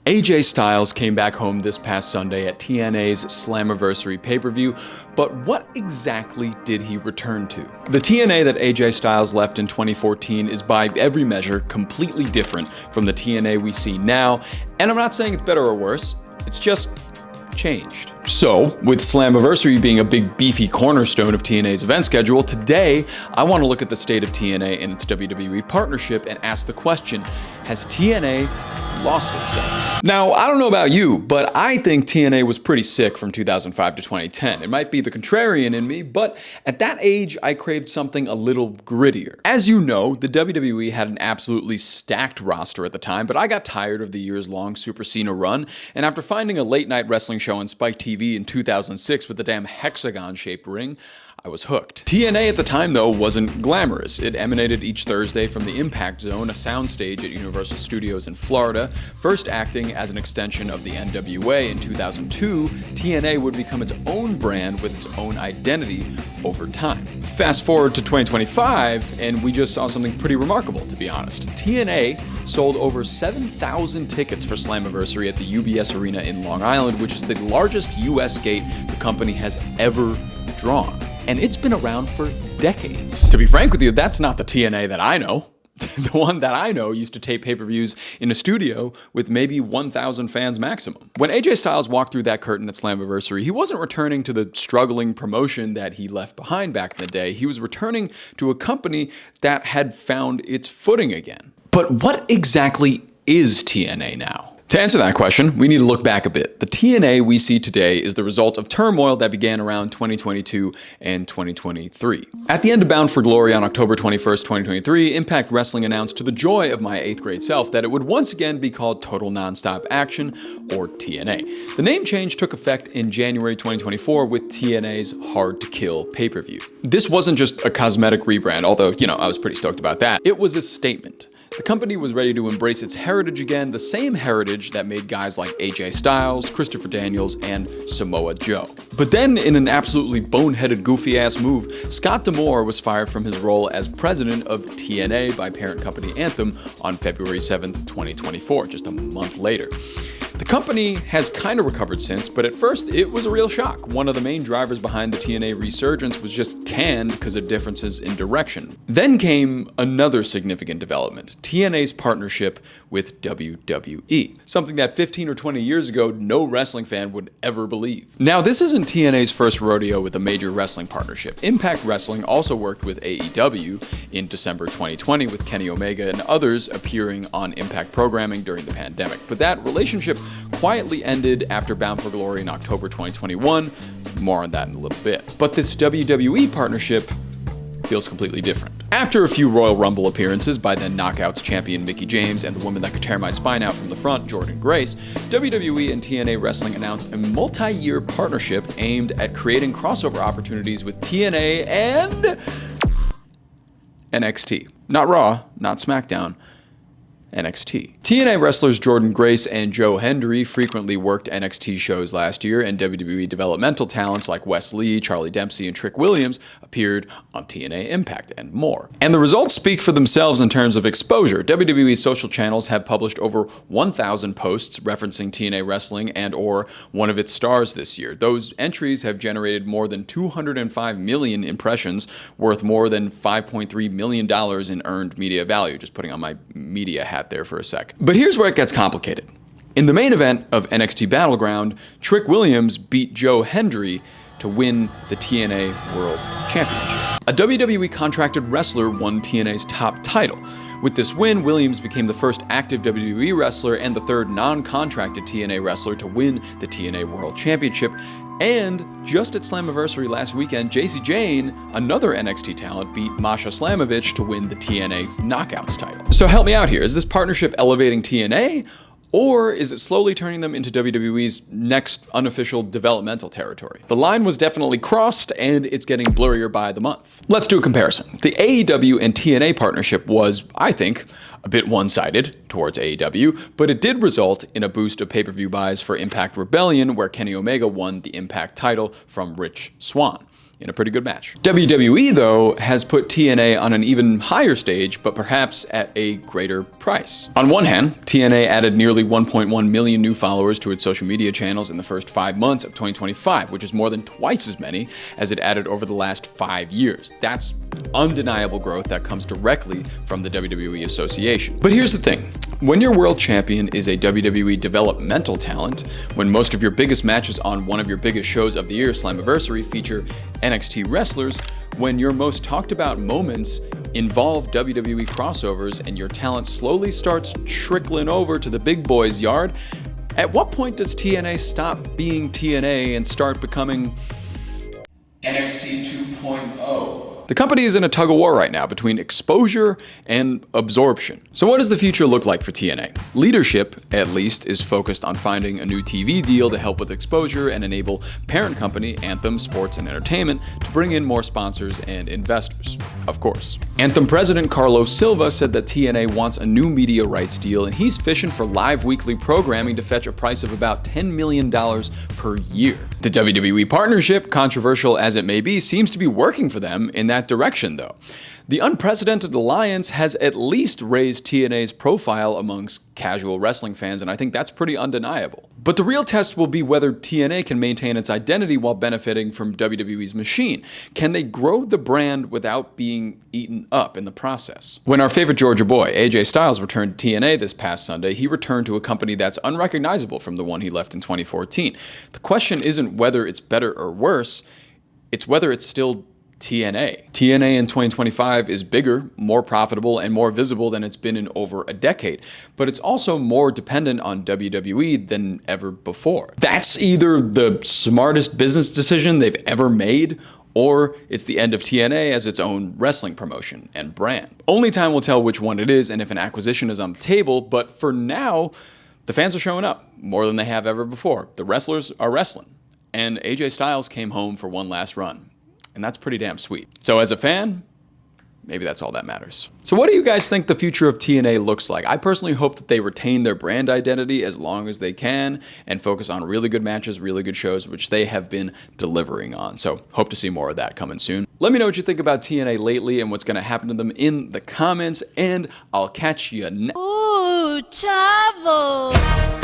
AJ Styles came back home this past Sunday at TNA's Slammiversary pay-per-view, but what exactly did he return to? The TNA that AJ Styles left in 2014 is by every measure completely different from the TNA we see now, and I'm not saying it's better or worse, it's just changed. So, with Slammiversary being a big beefy cornerstone of TNA's event schedule, today I want to look at the state of TNA and its WWE partnership and ask the question, has TNA lost itself? Now, I don't know about you, but I think TNA was pretty sick from 2005 to 2010. It might be the contrarian in me, but at that age, I craved something a little grittier. As you know, the WWE had an absolutely stacked roster at the time, but I got tired of the years-long Super Cena run, and after finding a late-night wrestling show on Spike TV in 2006 with the damn hexagon-shaped ring, I was hooked. TNA at the time, though, wasn't glamorous. It emanated each Thursday from the Impact Zone, a soundstage at Universal Studios in Florida. First acting as an extension of the NWA in 2002, TNA would become its own brand with its own identity over time. Fast forward to 2025, and we just saw something pretty remarkable, to be honest. TNA sold over 7,000 tickets for Slammiversary at the UBS Arena in Long Island, which is the largest US gate the company has ever drawn. And it's been around for decades. To be frank with you, that's not the TNA that I know. The one that I know used to tape pay-per-views in a studio with maybe 1,000 fans maximum. When AJ Styles walked through that curtain at Slammiversary, he wasn't returning to the struggling promotion that he left behind back in the day. He was returning to a company that had found its footing again. But what exactly is TNA now? To answer that question, we need to look back a bit. The TNA we see today is the result of turmoil that began around 2022 and 2023. At the end of Bound for Glory on October 21st, 2023, Impact Wrestling announced to the joy of my 8th grade self that it would once again be called Total Nonstop Action, or TNA. The name change took effect in January 2024 with TNA's Hard to Kill pay-per-view. This wasn't just a cosmetic rebrand, although, I was pretty stoked about that. It was a statement. The company was ready to embrace its heritage again, the same heritage that made guys like AJ Styles, Christopher Daniels, and Samoa Joe. But then, in an absolutely boneheaded, goofy-ass move, Scott D'Amore was fired from his role as president of TNA by parent company Anthem on February 7th, 2024, just a month later. The company has kind of recovered since, but at first it was a real shock. One of the main drivers behind the TNA resurgence was just canned because of differences in direction. Then came another significant development, TNA's partnership with WWE, something that 15 or 20 years ago no wrestling fan would ever believe. Now, this isn't TNA's first rodeo with a major wrestling partnership. Impact Wrestling also worked with AEW in December 2020 with Kenny Omega and others appearing on Impact programming during the pandemic. But that relationship quietly ended after Bound for Glory in October 2021. More on that in a little bit. But this WWE partnership feels completely different. After a few Royal Rumble appearances by then Knockouts champion Mickie James and the woman that could tear my spine out from the front, Jordynne Grace, WWE and TNA Wrestling announced a multi-year partnership aimed at creating crossover opportunities with TNA and NXT. Not Raw, not SmackDown, NXT. TNA wrestlers Jordynne Grace and Joe Hendry frequently worked NXT shows last year, and WWE developmental talents like Wes Lee, Charlie Dempsey, and Trick Williams appeared on TNA Impact and more. And the results speak for themselves in terms of exposure. WWE's social channels have published over 1,000 posts referencing TNA Wrestling and or one of its stars this year. Those entries have generated more than 205 million impressions, worth more than $5.3 million in earned media value. Just putting on my media hat there for a sec. But here's where it gets complicated. In the main event of NXT Battleground, Trick Williams beat Joe Hendry to win the TNA World Championship. A WWE contracted wrestler won TNA's top title. With this win, Williams became the first active WWE wrestler and the third non-contracted TNA wrestler to win the TNA World Championship. And just at Slammiversary last weekend, Jacy Jane, another NXT talent, beat Masha Slamovich to win the TNA Knockouts title. So help me out here. Is this partnership elevating TNA? Or is it slowly turning them into WWE's next unofficial developmental territory? The line was definitely crossed, and it's getting blurrier by the month. Let's do a comparison. The AEW and TNA partnership was, I think, a bit one-sided towards AEW, but it did result in a boost of pay-per-view buys for Impact Rebellion, where Kenny Omega won the Impact title from Rich Swann. in a pretty good match. WWE, though, has put TNA on an even higher stage, but perhaps at a greater price. On one hand, TNA added nearly 1.1 million new followers to its social media channels in the first 5 months of 2025, which is more than twice as many as it added over the last 5 years. That's undeniable growth that comes directly from the WWE association. But here's the thing. When your world champion is a WWE developmental talent, when most of your biggest matches on one of your biggest shows of the year, Slammiversary, feature NXT wrestlers, when your most talked about moments involve WWE crossovers and your talent slowly starts trickling over to the big boys' yard, at what point does TNA stop being TNA and start becoming NXT 2.0? The company is in a tug of war right now between exposure and absorption. So what does the future look like for TNA? Leadership, at least, is focused on finding a new TV deal to help with exposure and enable parent company Anthem Sports and Entertainment to bring in more sponsors and investors, of course. Anthem president Carlos Silva said that TNA wants a new media rights deal, and he's fishing for live weekly programming to fetch a price of about $10 million per year. The WWE partnership, controversial as it may be, seems to be working for them in that direction, though. The unprecedented alliance has at least raised TNA's profile amongst casual wrestling fans, and I think that's pretty undeniable. But the real test will be whether TNA can maintain its identity while benefiting from WWE's machine. Can they grow the brand without being eaten up in the process? When our favorite Georgia boy, AJ Styles, returned to TNA this past Sunday, he returned to a company that's unrecognizable from the one he left in 2014. The question isn't whether it's better or worse, it's whether it's still TNA. TNA in 2025 is bigger, more profitable, and more visible than it's been in over a decade, but it's also more dependent on WWE than ever before. That's either the smartest business decision they've ever made, or it's the end of TNA as its own wrestling promotion and brand. Only time will tell which one it is and if an acquisition is on the table, but for now, the fans are showing up more than they have ever before. The wrestlers are wrestling, and AJ Styles came home for one last run. And that's pretty damn sweet. So as a fan, maybe that's all that matters. So what do you guys think the future of TNA looks like? I personally hope that they retain their brand identity as long as they can and focus on really good matches, really good shows, which they have been delivering on. So hope to see more of that coming soon. Let me know what you think about TNA lately and what's going to happen to them in the comments, and I'll catch you next. Ooh, chavo.